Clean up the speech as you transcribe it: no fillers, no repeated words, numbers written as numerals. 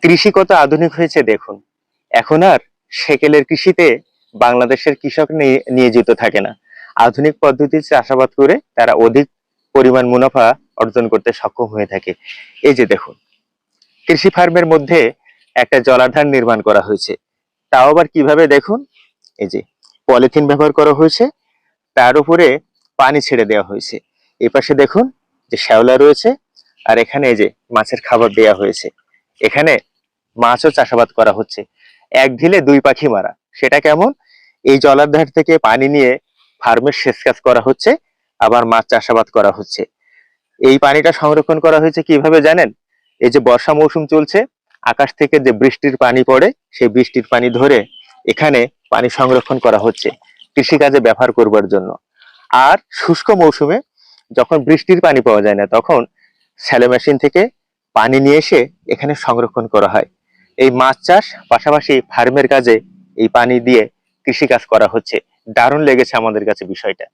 কৃষি কত আধুনিক হয়েছে দেখুন। এখন আর সেকেলের কৃষিতে বাংলাদেশের কৃষক নিয়োজিত থাকে না। আধুনিক পদ্ধতিতে চাষাবাদ করে তারা অধিক পরিমাণ মুনাফা অর্জন করতে সক্ষম হয়ে থাকে। এই যে দেখুন, কৃষি ফার্মের মধ্যে একটা জলাধার নির্মাণ করা হয়েছে। তাও আবার কিভাবে দেখুন, এই যে পলিথিন ব্যবহার করা হয়েছে, তার উপরে পানি ছেড়ে দেওয়া হয়েছে। এই পাশে দেখুন যে শ্যাওলা রয়েছে, আর এখানে এই যে মাছের খাবার দেওয়া হয়েছে। এখানে মাছও চাষাবাদ করা হচ্ছে। এক ঢিলে দুই পাখি মারা। সেটা কেমন? এই জলাধার থেকে পানি নিয়ে ফার্মের সেচ কাজ করা হচ্ছে, আবার মাছ চাষাবাদ করা হচ্ছে। এই পানিটা সংরক্ষণ করা হয়েছে কিভাবে জানেন? এই যে বর্ষা মৌসুম চলছে, আকাশ থেকে যে বৃষ্টির পানি পড়ে, সেই বৃষ্টির পানি ধরে এখানে পানি সংরক্ষণ করা হচ্ছে কৃষিকাজে ব্যবহার করবার জন্য। আর শুষ্ক মৌসুমে যখন বৃষ্টির পানি পাওয়া যায় না, তখন স্যালো মেশিন থেকে পানি নিয়ে এসে এখানে সংরক্ষণ করা হয়। এই মাছ চাষ পাশাপাশি ফার্মের কাজে এই পানি দিয়ে কৃষি কাজ করা হচ্ছে। দারুণ লেগেছে আমাদের কাছে বিষয়টা।